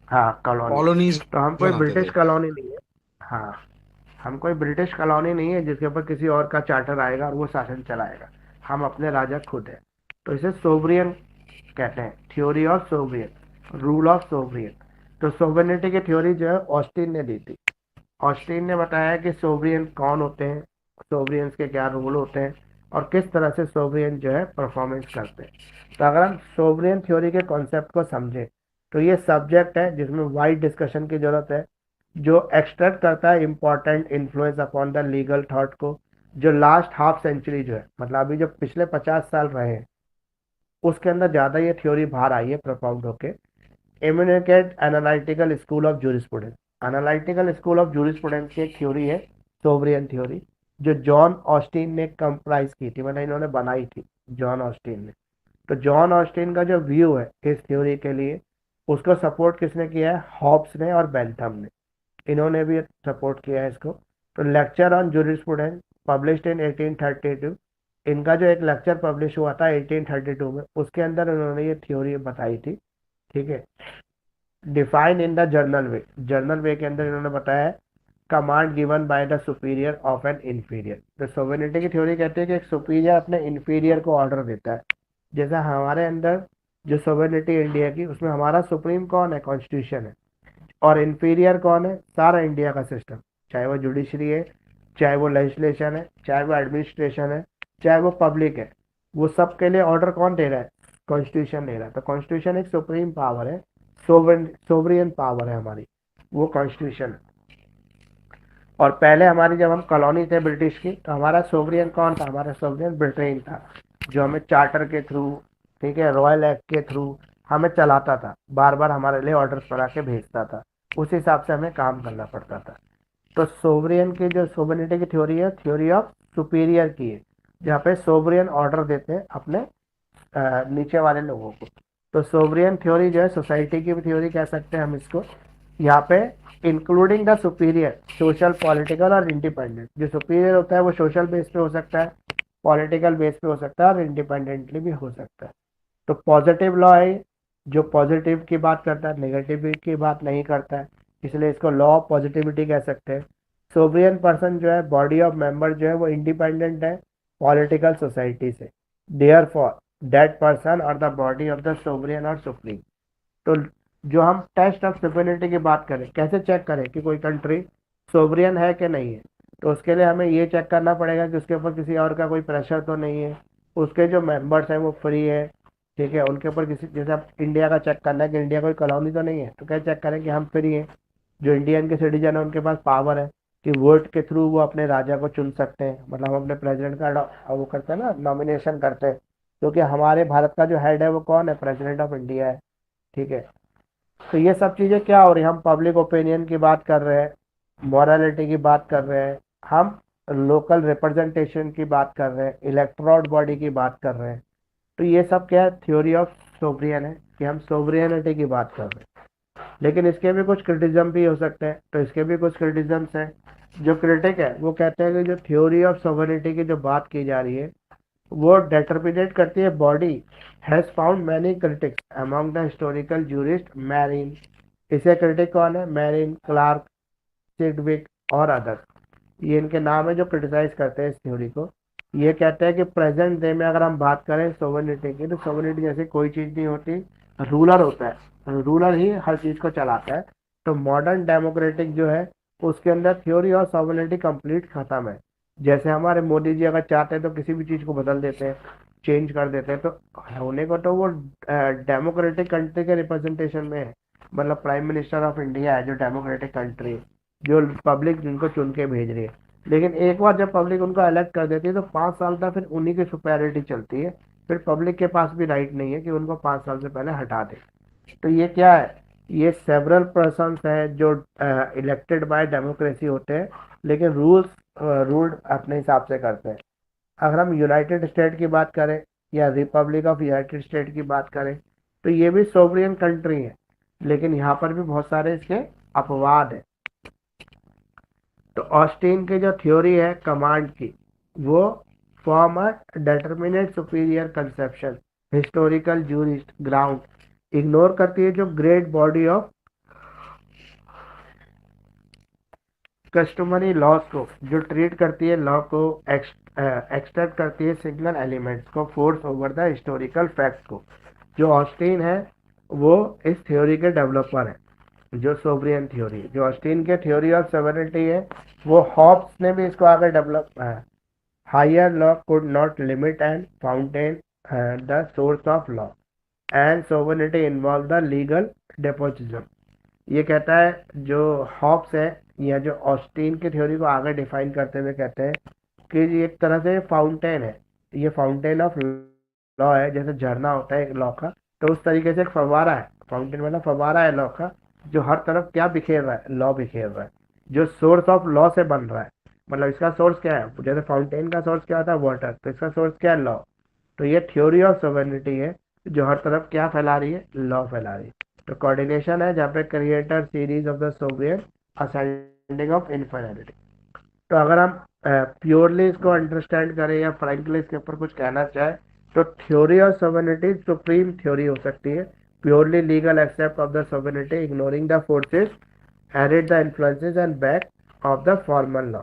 हाँ, कॉलोनी। कॉलोनीज तो हम कोई बनाते ब्रिटिश थे। कॉलोनी नहीं है। हाँ, हम कोई ब्रिटिश कॉलोनी नहीं है जिसके ऊपर किसी और का चार्टर आएगा और वो शासन चलाएगा। हम अपने राजा खुद हैं। तो इसे सोवरियन कहते हैं, theory of sovereign, rule of sovereign. तो सोवरेनिटी की थ्योरी जो है ऑस्टिन ने दी थी। ऑस्टिन ने बताया कि सोवरियन कौन होते हैं, सोवरियंस के क्या रूल होते हैं और किस तरह से सोवरियन जो है परफॉर्मेंस करते हैं। तो अगर हम सोवरियन थ्योरी के कॉन्सेप्ट को समझें तो ये सब्जेक्ट है जिसमें वाइड डिस्कशन की जरूरत है, जो एक्सट्रैक्ट करता है important influence upon the legal thought को, जो लास्ट हाफ सेंचुरी जो है, मतलब अभी जो पिछले 50 साल रहे हैं उसके अंदर ज़्यादा ये थ्योरी बाहर आई है प्रपाउंड होके। इम्यूनिकेट analytical school of jurisprudence, analytical school of jurisprudence की एक थ्योरी है सोवरियन थ्योरी, जो जॉन ऑस्टिन ने कंप्राइज की थी, मतलब इन्होंने बनाई थी जॉन ऑस्टिन ने। तो जॉन ऑस्टिन का जो व्यू है इस थ्योरी के लिए, उसको सपोर्ट किसने किया है? हॉब्स ने और बेंथम ने, इन्होंने भी सपोर्ट किया है इसको। तो lecture on jurisprudence published in 1832, इनका जो एक लेक्चर पब्लिश हुआ था 1832 में, उसके अंदर उन्होंने ये थ्योरी बताई थी, ठीक है। Define in the general way, general way के अंदर इन्होंने बताया है command given by the superior of an inferior. तो सोवेनिटी की थ्योरी कहती है कि एक सुपीरियर अपने इंफीरियर को ऑर्डर देता है। जैसा हमारे अंदर जो सोवेनिटी इंडिया की, उसमें हमारा सुप्रीम कौन है? कॉन्स्टिट्यूशन है। और इंफीरियर कौन है? सारा इंडिया का सिस्टम, चाहे वो जुडिशरी है, चाहे वो लेजिस्लेशन है, चाहे वो एडमिनिस्ट्रेशन है, चाहे वो पब्लिक है, वो सब के लिए ऑर्डर कौन दे रहा है? कॉन्स्टिट्यूशन दे रहा है। तो कॉन्स्टिट्यूशन एक सुप्रीम पावर है, सोवरियन पावर है हमारी, वो कॉन्स्टिट्यूशन है। और पहले हमारी जब हम कॉलोनी थे ब्रिटिश की, तो हमारा सोवरियन कौन था? हमारा सोवरियन ब्रिटेन था, जो हमें चार्टर के थ्रू, ठीक है, रॉयल एक्ट के थ्रू हमें चलाता था, बार बार हमारे लिए ऑर्डर्स बना के भेजता था, उस हिसाब से हमें काम करना पड़ता था। तो सोवरियन की जो सोवरेनिटी की थ्योरी है, थ्योरी ऑफ सुपीरियर की है, जहाँ पे सोवरियन ऑर्डर देते हैं अपने नीचे वाले लोगों को। तो सोवरियन थ्योरी जो है सोसाइटी की भी थ्योरी कह सकते हैं हम इसको, यहाँ पे including the superior social, political और इंडिपेंडेंट। जो सुपीरियर होता है वो सोशल बेस पे हो सकता है, पॉलिटिकल बेस पे हो सकता है और इंडिपेंडेंटली भी हो सकता है। तो पॉजिटिव लॉ है जो पॉजिटिव की बात करता है, नेगेटिव की बात नहीं करता है, इसलिए इसको लॉ ऑफ पॉजिटिविटी कह सकते हैं। सोवरियन पर्सन जो है, बॉडी ऑफ मेंबर जो है वो इंडिपेंडेंट है पॉलिटिकल सोसाइटी से, देयर फॉर दैट पर्सन और the body of the sovereign और सुप्रीम। तो जो हम टेस्ट ऑफ सुपरियनिटी की बात करें, कैसे चेक करें कि कोई कंट्री सोवरियन है कि नहीं है, तो उसके लिए हमें ये चेक करना पड़ेगा कि उसके ऊपर किसी और का कोई प्रेशर तो नहीं है, उसके जो मेंबर्स हैं वो फ्री है, ठीक है, उनके ऊपर किसी, जैसे आप इंडिया का चेक करना है कि इंडिया कोई कॉलोनी तो नहीं है, तो क्या चेक करें कि हम फ्री हैं, जो इंडियन के सिटीजन है उनके पास पावर है कि वोट के थ्रू वो अपने राजा को चुन सकते हैं, मतलब हम अपने प्रेसिडेंट का वो करते हैं ना, नॉमिनेशन करते हैं, क्योंकि हमारे भारत का जो हेड है वो कौन है, प्रेसिडेंट ऑफ इंडिया है, ठीक है। तो ये सब चीज़ें क्या हो रही है, हम पब्लिक ओपिनियन की बात कर रहे हैं, मॉरलिटी की बात कर रहे हैं, हम लोकल रिप्रेजेंटेशन की बात कर रहे हैं, इलेक्टोरल बॉडी की बात कर रहे हैं। तो ये सब क्या है, थ्योरी ऑफ सोवरियन है कि हम सोवरियनिटी की बात कर रहे हैं। लेकिन इसके भी कुछ क्रिटिज्म भी हो सकते हैं, तो इसके भी कुछ क्रिटिज्म्स हैं। जो क्रिटिक है वो कहते हैं कि जो थ्योरी ऑफ सोवरियनिटी की जो बात की जा रही है वो डिटरमिनेट करती है body has found many critics among the historical jurist marine. इसे क्रिटिक कौन है, मैरिन, क्लार्क, सिडविक और अदर्स, ये इनके नाम है जो क्रिटिसाइज करते हैं इस थ्योरी को। ये कहते हैं कि प्रेजेंट डे में अगर हम बात करें सोवरेनिटी की, तो सोवरेनिटी जैसी कोई चीज़ नहीं होती, रूलर होता है, रूलर ही हर चीज़ को चलाता है। तो मॉडर्न डेमोक्रेटिक जो है उसके अंदर थ्योरी और सोवरेनिटी कंप्लीट खत्म है। जैसे हमारे मोदी जी अगर चाहते हैं तो किसी भी चीज़ को बदल देते हैं, चेंज कर देते हैं, तो होने को तो वो डेमोक्रेटिक कंट्री के रिप्रेजेंटेशन में है, मतलब प्राइम मिनिस्टर ऑफ इंडिया है जो डेमोक्रेटिक कंट्री है, जो पब्लिक जिनको चुन के भेज रही है। लेकिन एक बार जब पब्लिक उनको इलेक्ट कर देती है तो 5 साल तक फिर उन्हीं की सुपेरिटी चलती है, फिर पब्लिक के पास भी राइट नहीं है कि उनको 5 साल से पहले हटा दे। तो ये क्या है, ये सेवरल पर्सन है जो इलेक्टेड बाय डेमोक्रेसी होते हैं, लेकिन रूल्ड अपने हिसाब से करते हैं। अगर हम यूनाइटेड स्टेट की बात करें या रिपब्लिक ऑफ यूनाइटेड स्टेट की बात करें, तो ये भी सोवरियन कंट्री है, लेकिन यहाँ पर भी बहुत सारे इसके अपवाद हैं। तो ऑस्टिन की जो थ्योरी है कमांड की, वो form a determinate superior conception historical jurist ground ignore करती है जो great body of customary laws को, जो ट्रीट करती है लॉ को, एक्सट्रैक्ट करती है सिग्नल एलिमेंट्स को force over the historical fact को। जो ऑस्टिन है वो इस थ्योरी के डेवलपर है, जो सोवरियन थ्योरी, जो ऑस्टिन के थ्योरी ऑफ सोवरेनिटी है, वो हॉब्स ने भी इसको आगे develop, higher law could not limit and fountain the source of law and sovereignty involve the legal despotism. ये कहता है जो हॉब्स है या जो ऑस्टिन की थ्योरी को आगे डिफाइन करते हुए कहते हैं कि ये एक तरह से फाउंटेन है, ये फाउंटेन ऑफ लॉ है, जैसे झरना होता है एक लॉ का, तो उस तरीके से एक फव्वारा है, फाउंटेन वाला फव्वारा है लॉ का, जो हर तरफ क्या बिखेर रहा है, लॉ बिखेर रहा है, जो सोर्स ऑफ लॉ से बन रहा है। मतलब इसका सोर्स क्या है, जैसे फाउंटेन का सोर्स क्या होता है, वाटर, तो इसका सोर्स क्या है, लॉ। तो ये थ्योरी ऑफ सोवरेनिटी है जो हर तरफ क्या फैला रही है, लॉ फैला रही है। तो कोऑर्डिनेशन है जहाँ पे creator series of the sovereign ascending of infinity. तो अगर हम प्योरली इसको अंडरस्टैंड करें या फ्रैंकली इसके ऊपर कुछ कहना चाहे, तो theory of sovereignty supreme theory हो सकती है, purely legal except of the sovereignty ignoring the forces heard the influences and back of the formal law.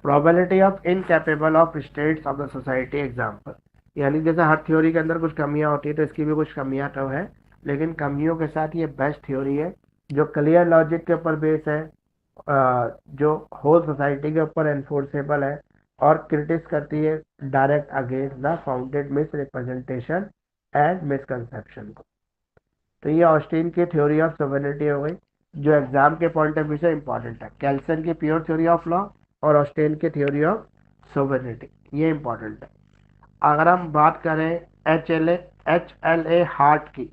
Probability of incapable of states of the society example, यानी जैसे हर theory के अंदर कुछ कमियां होती है तो इसकी भी कुछ कमियां तो है, लेकिन कमियों के साथ ये बेस्ट थ्योरी है जो क्लियर लॉजिक के ऊपर बेस है, जो होल सोसाइटी के ऊपर एनफोर्सेबल है और क्रिटिस करती है direct against the founded miss representation and misconception को। तो ये ऑस्टिन की थ्योरी ऑफ सोवरेनिटी हो गई जो एग्जाम के पॉइंट ऑफ व्यू से इंपॉर्टेंट है, कैल्सन की प्योर थ्योरी ऑफ लॉ और ऑस्टिन की थ्योरी ऑफ सोवरेनिटी, ये इंपॉर्टेंट है। अगर हम बात करें एच एल ए हार्ट की,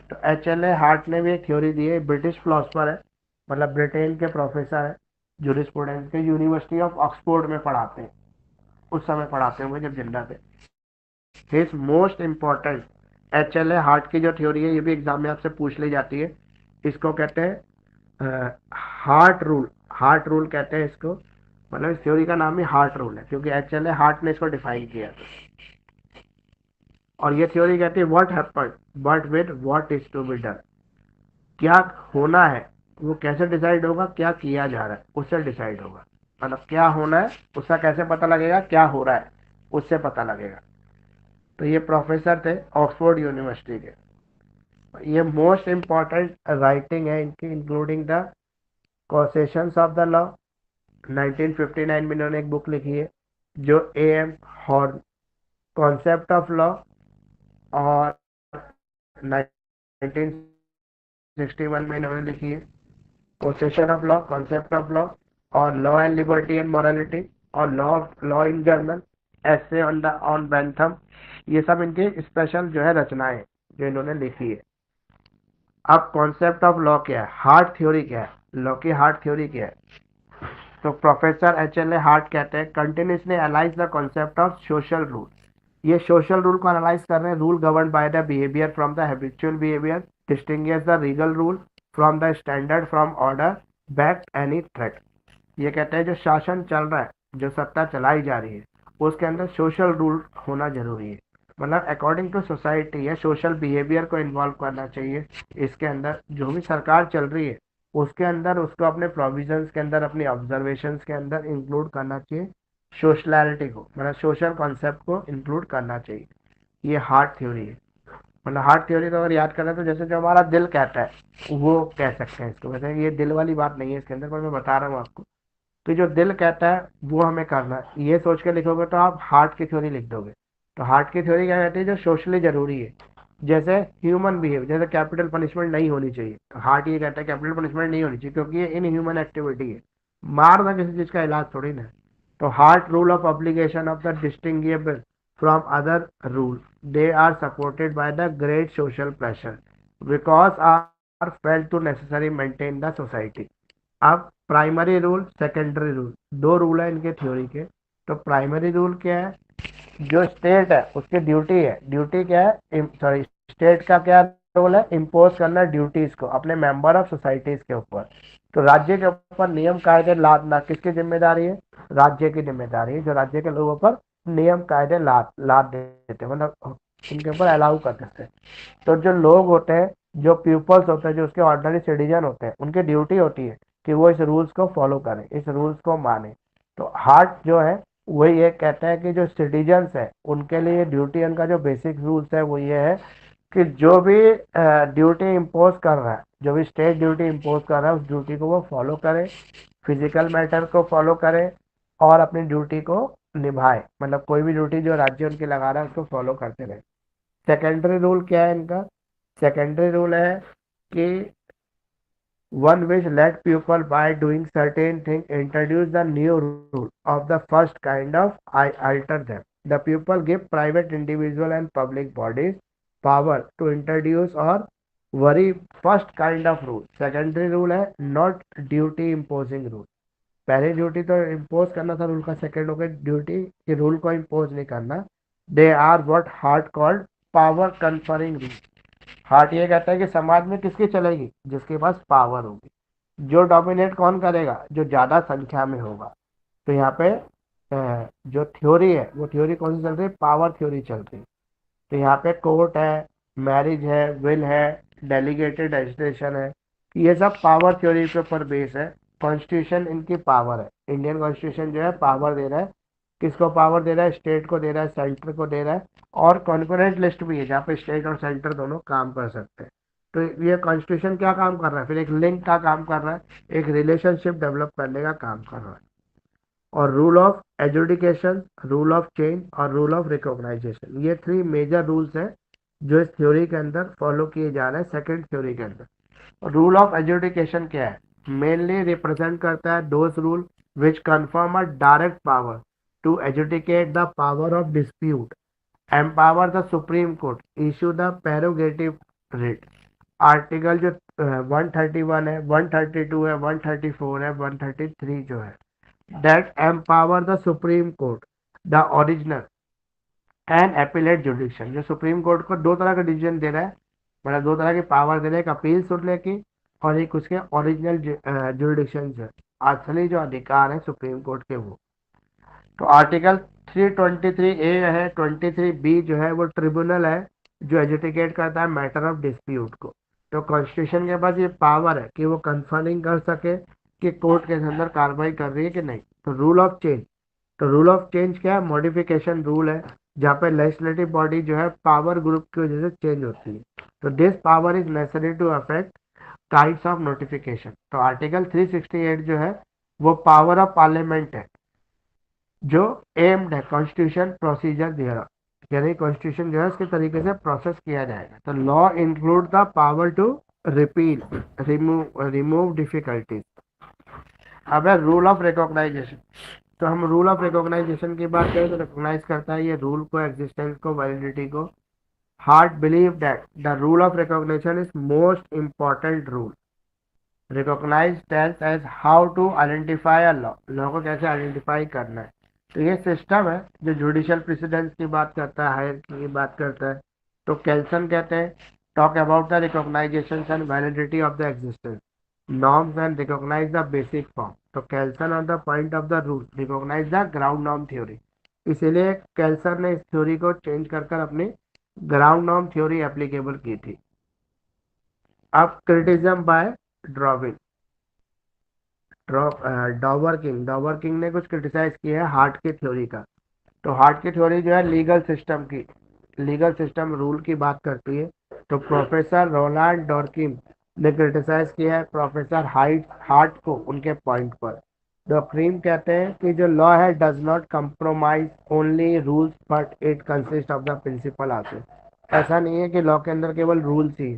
तो एच एल ए हार्ट ने भी एक थ्योरी दी है, ब्रिटिश फिलोसफर है, मतलब ब्रिटेन के प्रोफेसर है, जूरिस्प्रूडेंस के, यूनिवर्सिटी ऑफ ऑक्सफोर्ड में पढ़ाते हैं, उस समय पढ़ाते होंगे जब जिंदा थे। His most important H L A heart की जो थ्योरी है, ये भी एग्जाम में आपसे पूछ ली जाती है, इसको कहते हैं हार्ट रूल, हार्ट रूल कहते हैं इसको। मतलब इस थ्योरी का नाम ही हार्ट रूल है, क्योंकि एक्चुअली हार्ट ने इसको डिफाइन किया था। और ये थ्योरी कहती है what happened but with what is to be done. क्या होना है वो कैसे डिसाइड होगा, क्या किया जा रहा है उससे डिसाइड होगा। मतलब क्या होना है उसका कैसे पता लगेगा, क्या हो रहा है उससे पता लगेगा। तो ये प्रोफेसर थे ऑक्सफोर्ड यूनिवर्सिटी के। ये मोस्ट इम्पॉर्टेंट राइटिंग है इनकी, including the causations of the law. 1959 में इन्होंने एक बुक लिखी है जो A.M. Horn, concept of law, और 1961 में इन्होंने लिखी है possession of law, concept of law, और law and liberty and morality, और law in general, essays on the on Bentham. ये सब इनके स्पेशल जो है रचनाएं हैं जो इन्होंने लिखी है। अब कॉन्सेप्ट ऑफ लॉ क्या है, हार्ट थ्योरी क्या है, लॉ की हार्ट थ्योरी क्या है। तो प्रोफेसर H.L.A. हार्ट कहते हैं continuously analyse the concept of social rule. ये सोशल रूल को एनालाइज कर रहे हैं। Rule govern by the behaviour from the habitual behaviour, distinguish the legal rule from the standard from order, back any threat. ये कहते हैं जो शासन चल रहा है, जो सत्ता चलाई जा रही है, उसके अंदर सोशल रूल होना जरूरी है। मतलब अकॉर्डिंग टू सोसाइटी या सोशल बिहेवियर को इन्वॉल्व करना चाहिए इसके अंदर। जो भी सरकार चल रही है उसके अंदर उसको अपने प्रोविजंस के अंदर, अपनी ऑब्जर्वेशंस के अंदर इंक्लूड करना चाहिए। सोशलैलिटी को, मतलब सोशल कॉन्सेप्ट को इंक्लूड करना चाहिए। ये हार्ट थ्योरी है। मतलब हार्ट थ्योरी को अगर याद करें तो जैसे जो हमारा दिल कहता है वो कह सकते हैं इसको। वैसे ये दिल वाली बात नहीं है इसके अंदर, पर मैं बता रहा हूँ आपको। तो जो दिल कहता है वो हमें करना है, ये सोच के लिखोगे तो आप हार्ट की थ्योरी लिख दोगे। तो हार्ट की थ्योरी क्या कहती है, जो सोशली जरूरी है। जैसे ह्यूमन बिहेव, जैसे कैपिटल पनिशमेंट नहीं होनी चाहिए, तो हार्ट ये कहता है कैपिटल पनिशमेंट नहीं होनी चाहिए क्योंकि ये इन ह्यूमन एक्टिविटी है। मारना किसी चीज का इलाज थोड़ी ना है। तो Hart rule of obligation of the distinguishable from other rule, they are supported by the great social pressure because are felt to necessary maintain the society. अब प्राइमरी रूल, सेकेंडरी रूल, दो रूल है इनके theory के। तो primary rule क्या है, जो state है उसकी ड्यूटी है। ड्यूटी क्या है, सॉरी, स्टेट का क्या रोल है, इम्पोज करना ड्यूटीज को अपने मेंबर ऑफ सोसाइटीज के ऊपर। तो राज्य के ऊपर नियम कायदे लादना किसकी जिम्मेदारी है, राज्य की जिम्मेदारी है, जो राज्य के लोगों पर नियम कायदे लाद देते हैं, मतलब उनके ऊपर अलाउ कर देते हैं। तो जो लोग होते हैं, जो पीपल्स होते हैं, जो उसके ऑर्डिनरी सिटीजन होते हैं, उनकी ड्यूटी होती है कि वो इस रूल्स को फॉलो करें, इस रूल्स को माने। तो हार्ट जो है वही ये कहता है कि जो सिटीजन्स है उनके लिए ड्यूटी, उनका जो बेसिक रूल्स है वो ये है कि जो भी ड्यूटी इम्पोज कर रहा है, जो भी स्टेट ड्यूटी इम्पोज कर रहा है, उस ड्यूटी को वो फॉलो करे, फिजिकल मैटर को फॉलो करे, और अपनी ड्यूटी को निभाए। मतलब कोई भी ड्यूटी जो राज्य उनकी लगा रहा है उसको फॉलो करते रहे। सेकेंडरी रूल क्या है इनका, सेकेंडरी रूल है कि one which let people by doing certain thing introduce the new rule of the first kind of I alter them. The people give private individual and public bodies power to introduce or vary first kind of rule. Secondary rule है not duty imposing rule. पहली duty तो impose करना था rule का, second हो गई duty कि rule को इम्पोज नहीं करना। They are what Hart called power conferring rule. Hart ये कहता है कि समाज में किसकी चलेगी, जिसके पास पावर होगी। जो डोमिनेट कौन करेगा, जो ज्यादा संख्या में होगा। तो यहाँ पे जो थ्योरी है वो थ्योरी कौन सी चल रही है, पावर थ्योरी चल रही है। तो यहाँ पे कोर्ट है, मैरिज है, विल है, डेलीगेटेड एजुकेशन है, ये सब पावर थ्योरी के ऊपर बेस है। कॉन्स्टिट्यूशन इनकी पावर है। इंडियन कॉन्स्टिट्यूशन जो है पावर दे रहा है, किसको पावर दे रहा है, स्टेट को दे रहा है, सेंटर को दे रहा है। और कॉन्करेंट लिस्ट भी है जहाँ पे स्टेट और सेंटर दोनों काम कर सकते हैं। तो ये कॉन्स्टिट्यूशन क्या काम कर रहा है, फिर एक लिंक का काम कर रहा है, एक रिलेशनशिप डेवलप करने का काम कर रहा है। और rule of adjudication, rule of change और रूल ऑफ रिकॉग्नाइजेशन, ये थ्री मेजर रूल्स हैं जो इस थ्योरी के अंदर फॉलो किए जा रहे हैं सेकंड थ्योरी के अंदर। रूल ऑफ एजुडिकेशन क्या है, मेनली रिप्रेजेंट करता है those rule which confirm a direct power to adjudicate the power of dispute, empower the supreme court, issue the prerogative writ. Article जो 131 है, 132 है, 134 है, 133 जो है, that empower the Supreme Court, the original and appellate jurisdiction। जो supreme court को दो तरह का डिसीजन दे रहा है, मतलब दो तरह की पावर दे रहा है, एक अपील सुनने की और एक उसके ओरिजिनल जुरिडिक्शन है। असली जो अधिकार है सुप्रीम कोर्ट के वो। तो आर्टिकल 323A है, 23B जो है वो ट्रिब्यूनल है जो एजुकेट करता है मैटर ऑफ डिस्प्यूट को। तो कॉन्स्टिट्यूशन के पास ये पावर है कि वो कंफर्मिंग कर सके कि कोर्ट के अंदर कार्रवाई कर रही है कि नहीं। तो रूल ऑफ चेंज, तो रूल ऑफ चेंज क्या है, मॉडिफिकेशन रूल है, जहाँ पे लेजिस्लेटिव बॉडी जो है पावर ग्रुप की वजह से चेंज होती है। तो this power is necessary to affect kinds of notification. तो आर्टिकल 368 जो है वो पावर ऑफ पार्लियामेंट है जो एम्ड है कॉन्स्टिट्यूशन प्रोसीजर दिया, यानी कॉन्स्टिट्यूशन जो है उसके तरीके से प्रोसेस किया जाएगा। तो law include the power to repeal, remove difficulties. अब है रूल ऑफ रिकॉग्नाइजेशन। तो हम रूल ऑफ रिकॉग्नाइजेशन की बात करें तो रिकॉग्नाइज करता है ये रूल को, एग्जिस्टेंस को, वैलिडिटी को। Hart believe that the rule of recognition is most important rule. Recognise tells as how to identify a law, law को कैसे आइडेंटिफाई करना है। तो ये सिस्टम है जो जुडिशियल प्रेसिडेंस की बात करता है, हायर की बात करता है। तो केल्सन कहते हैं talk about the recognisation and validity of the existence norms and recognise the basic form. तो Kelsen on the point of the rule recognise the ground norm theory. इसीलिए केल्सन ने इस थ्योरी को चेंज कर कर अपनी ग्राउंड नॉर्म थ्योरी एप्लीकेबल की थी। अब क्रिटिसिज्म बाय ड्रॉविन, डॉवर किंग ने कुछ क्रिटिसाइज किया है हार्ट की थ्योरी का। तो हार्ट की थ्योरी जो है लीगल सिस्टम की, लीगल सिस्टम रूल की बात करती है। तो प्रोफेसर रोलांड डॉर्किन ने क्रिटिसाइज किया है प्रोफेसर हार्ट को उनके पॉइंट पर। डॉक्ट्रिन कहते हैं कि जो लॉ है does not compromise only rules but it consist of the principle आते। ऐसा नहीं है कि लॉ के अंदर केवल रूल्स ही,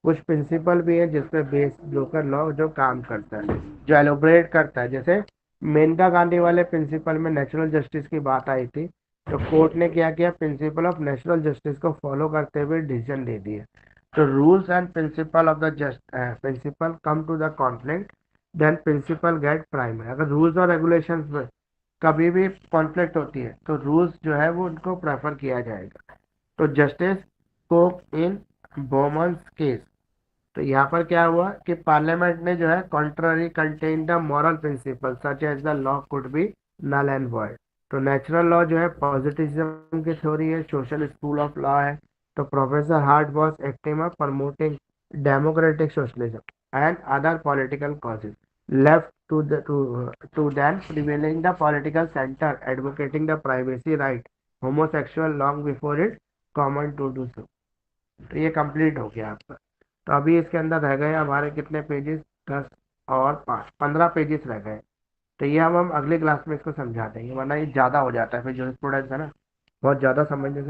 कुछ प्रिंसिपल भी है जिसपे बेस ब्रोकर लॉ जो काम करता है, जो एलोबरेट करता है। जैसे मेनका गांधी वाले प्रिंसिपल में नेचुरल जस्टिस की बात आई थी, तो कोर्ट ने क्या किया, प्रिंसिपल ऑफ नेचुरल जस्टिस को फॉलो करते हुए डिसीजन दे दिए। तो rules and principle of the just principle come to the conflict then principle get primary. अगर रूल्स और रेगुलेशंस में कभी भी कॉन्फ्लिक्ट होती है तो रूल्स जो है वो उनको प्रेफर किया जाएगा। तो जस्टिस को इन बोमन्स केस, तो यहाँ पर क्या हुआ कि पार्लियामेंट ने जो है contrary contain the moral principle such as the law could be null and void. तो नेचुरल लॉ जो है पॉजिटिविज्म की थ्योरी है, सोशल स्कूल ऑफ लॉ है। तो professor heart was active promoting democratic socialism and other political causes left to then prevailing the political center advocating the privacy right homosexual long before it common to do so। तो ये complete हो गया आपका। तो अभी इसके अंदर रह गए हमारे कितने पेजेस, 10 और 5, 15 पेजेस रह गए। तो ये हम अगली क्लास में इसको समझा देंगे, वरना ये ज़्यादा हो जाता है फिर जो स्टूडेंट्स है ना बहुत ज़्यादा समझने से